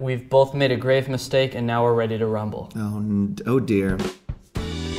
We've both made a grave mistake and now we're ready to rumble. Oh dear.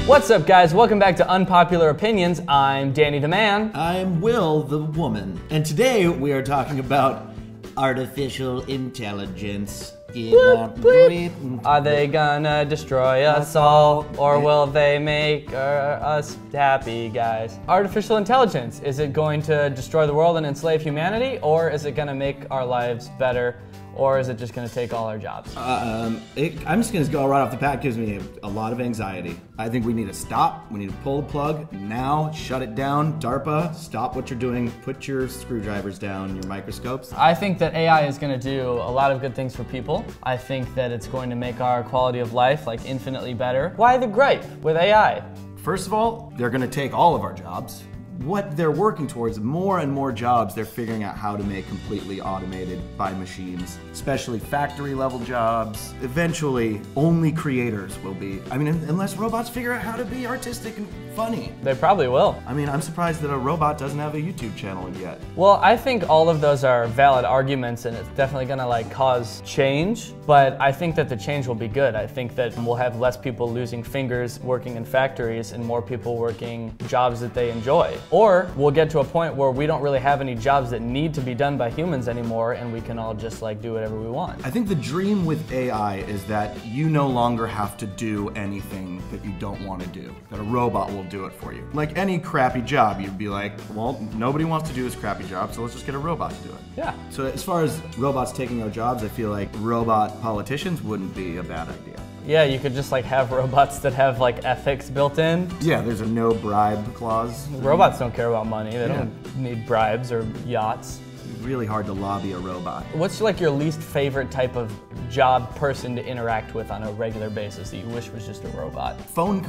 What's up, guys? Welcome back to Unpopular Opinions. I'm Danny the Man. I'm Will the Woman. And today we are talking about artificial intelligence. Are they gonna destroy us all, or will they make us happy, guys? Artificial intelligence, is it going to destroy the world and enslave humanity, or is it gonna make our lives better, or is it just gonna take all our jobs? I'm just gonna go right off the bat. It gives me a lot of anxiety. I think we need to stop. We need to pull the plug now, shut it down. DARPA, stop what you're doing. Put your screwdrivers down, your microscopes. I think that AI is gonna do a lot of good things for people. I think that it's going to make our quality of life like infinitely better. Why the gripe with AI? First of all, they're gonna take all of our jobs. What they're working towards, more and more jobs they're figuring out how to make completely automated by machines, especially factory level jobs. Eventually, only creators will be. I mean, unless robots figure out how to be artistic and funny. They probably will. I mean, I'm surprised that a robot doesn't have a YouTube channel yet. Well, I think all of those are valid arguments and it's definitely gonna like cause change, but I think that the change will be good. I think that we'll have less people losing fingers working in factories and more people working jobs that they enjoy. Or we'll get to a point where we don't really have any jobs that need to be done by humans anymore and we can all just like do whatever we want. I think the dream with AI is that you no longer have to do anything that you don't want to do. That a robot will do it for you. Like any crappy job, you'd be like, well, nobody wants to do this crappy job, so let's just get a robot to do it. Yeah. So as far as robots taking our jobs, I feel like robot politicians wouldn't be a bad idea. Yeah, you could just like have robots that have like ethics built in. Yeah, there's a no bribe clause. Robots don't care about money. They don't need bribes or yachts. It's really hard to lobby a robot. What's like your least favorite type of job person to interact with on a regular basis that you wish was just a robot? Phone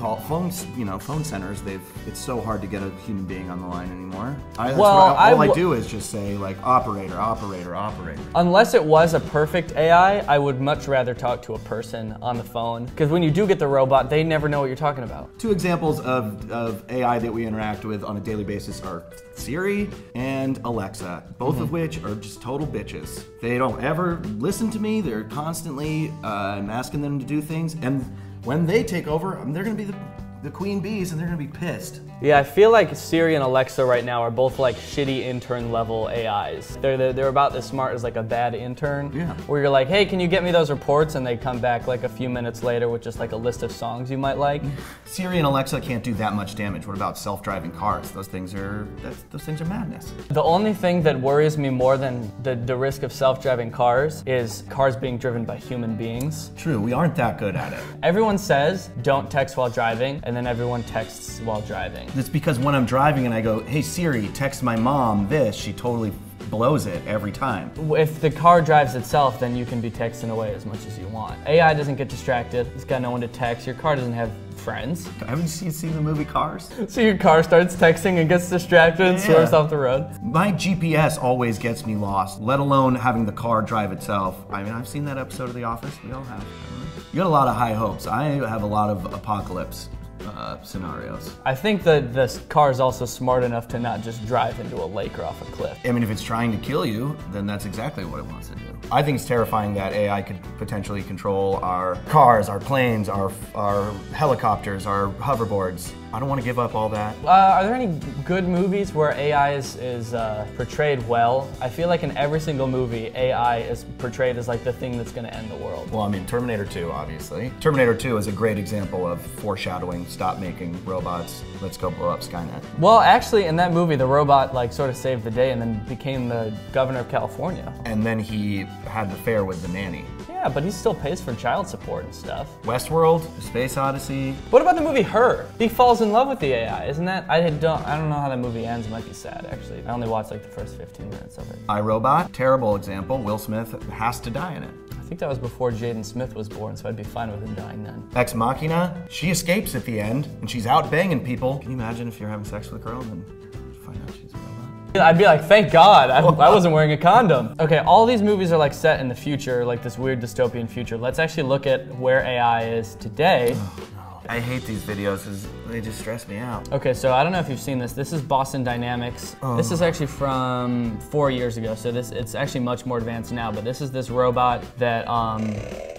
centers, it's so hard to get a human being on the line anymore. All I do is just say like operator, operator, operator. Unless it was a perfect AI, I would much rather talk to a person on the phone. Because when you do get the robot, they never know what you're talking about. Two examples of AI that we interact with on a daily basis are Siri and Alexa, both of which are just total bitches. They don't ever listen to me. They're constantly I'm asking them to do things, and when they take over, they're gonna be the queen bees, and they're gonna be pissed. Yeah, I feel like Siri and Alexa right now are both like shitty intern level AIs. They're about as smart as like a bad intern. Yeah. Where you're like, hey, can you get me those reports? And they come back like a few minutes later with just like a list of songs you might like. Siri and Alexa can't do that much damage. What about self-driving cars? Those things are madness. The only thing that worries me more than the risk of self-driving cars is cars being driven by human beings. True, we aren't that good at it. Everyone says don't text while driving, and then everyone texts while driving. It's because when I'm driving and I go, hey Siri, text my mom this, she totally blows it every time. If the car drives itself, then you can be texting away as much as you want. AI doesn't get distracted. It's got no one to text. Your car doesn't have friends. Haven't you seen the movie Cars? So your car starts texting and gets distracted and swerves off the road? My GPS always gets me lost, let alone having the car drive itself. I mean, I've seen that episode of The Office. We all have. You got a lot of high hopes. I have a lot of apocalypse scenarios. I think that this car is also smart enough to not just drive into a lake or off a cliff. I mean, if it's trying to kill you, then that's exactly what it wants to do. I think it's terrifying that AI could potentially control our cars, our planes, our helicopters, our hoverboards. I don't want to give up all that. Are there any good movies where AI is portrayed well? I feel like in every single movie, AI is portrayed as like the thing that's going to end the world. Well, I mean, Terminator 2, obviously. Terminator 2 is a great example of foreshadowing, stop making robots, let's go blow up Skynet. Well, actually, in that movie, the robot like sort of saved the day and then became the governor of California. And then he had the affair with the nanny. Yeah, but he still pays for child support and stuff. Westworld, Space Odyssey. What about the movie Her? He falls in love with the AI, isn't that? I don't know how that movie ends. It might be sad, actually. I only watched like the first 15 minutes of it. iRobot, terrible example. Will Smith has to die in it. I think that was before Jaden Smith was born, so I'd be fine with him dying then. Ex Machina, she escapes at the end, and she's out banging people. Can you imagine if you're having sex with a girl and then you find out she's a robot? I'd be like, thank God, I wasn't wearing a condom. Okay, all these movies are like set in the future, like this weird dystopian future. Let's actually look at where AI is today. Oh, no. topic. I hate these videos because they just stress me out. Okay, so I don't know if you've seen this. This is Boston Dynamics. This is actually from 4 years ago, so it's actually much more advanced now, but this is this robot that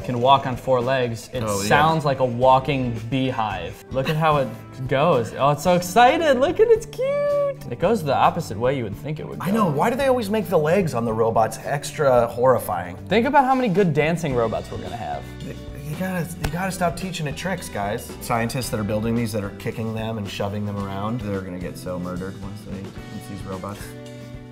can walk on 4 legs. It sounds like a walking beehive. Look at how it goes. Oh, it's so excited. Look at it's cute. It goes the opposite way you would think it would go. I know, why do they always make the legs on the robots extra horrifying? Think about how many good dancing robots we're gonna have. You gotta stop teaching it tricks, guys. Scientists that are building these, that are kicking them and shoving them around, they're gonna get so murdered once these robots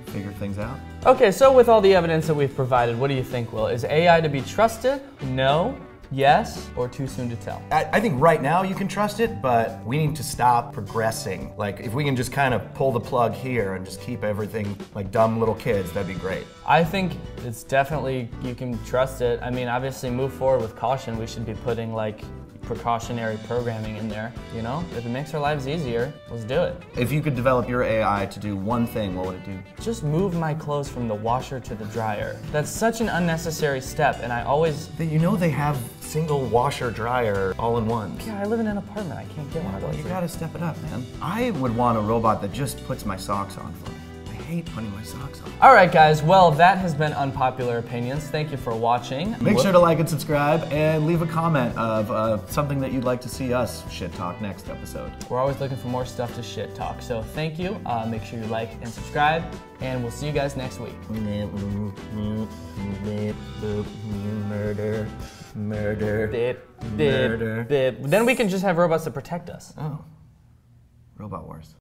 figure things out. Okay, so with all the evidence that we've provided, what do you think, Will? Is AI to be trusted? No? Yes? Or too soon to tell? I think right now you can trust it, but we need to stop progressing. Like, if we can just kind of pull the plug here and just keep everything like dumb little kids, that'd be great. I think it's definitely, you can trust it. I mean, obviously move forward with caution. We should be putting like precautionary programming in there, you know? If it makes our lives easier, let's do it. If you could develop your AI to do one thing, what would it do? Just move my clothes from the washer to the dryer. That's such an unnecessary step, and I always... You know they have single washer dryer all in one. Yeah, I live in an apartment. I can't get one of those. Well, you gotta step it up, man. I would want a robot that just puts my socks on for me. I hate putting my socks on. All right, guys. Well, that has been Unpopular Opinions. Thank you for watching. Make sure to like and subscribe and leave a comment of something that you'd like to see us shit talk next episode. We're always looking for more stuff to shit talk. So thank you. Make sure you like and subscribe, and we'll see you guys next week. Murder. Then we can just have robots to protect us. Oh. Robot Wars.